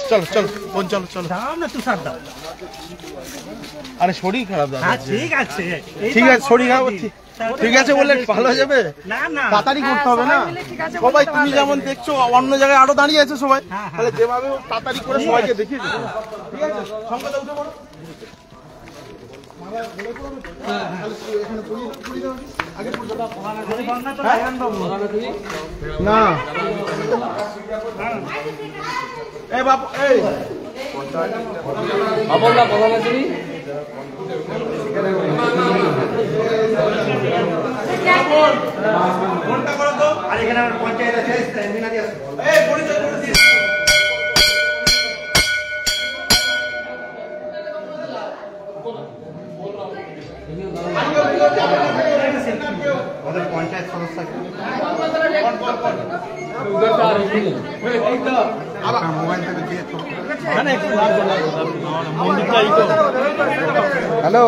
চলো চলো বোন চলো চলো দাও না তুষার দাও। আরে শরীর খারাপ দাদা। হ্যাঁ ঠিক আছে ঠিক আছে শরীর খারাপ ঠিক আছে বললে ভালো হয়ে যাবে না না তাড়াতাড়ি করতে হবে না সবাই তুমি যেমন দেখছো অন্য জায়গায় আরো দাঁড়িয়ে আছে সবাই তাহলে যেভাবে তাড়াতাড়ি করে সবাইকে দেখিয়ে দিও ঠিক আছে সঙ্গে উঠে পড়ো না এই বাবু এই বাবুলা প্রধান আছেন ঘন্টা করো তো আর এখানে আমার পঞ্চায়েত আছে মিনাদি আছে এই পরিচয় করে দিন আমাদের পঞ্চায়েত সদস্য মোবাইল থেকে দিয়ে হ্যালো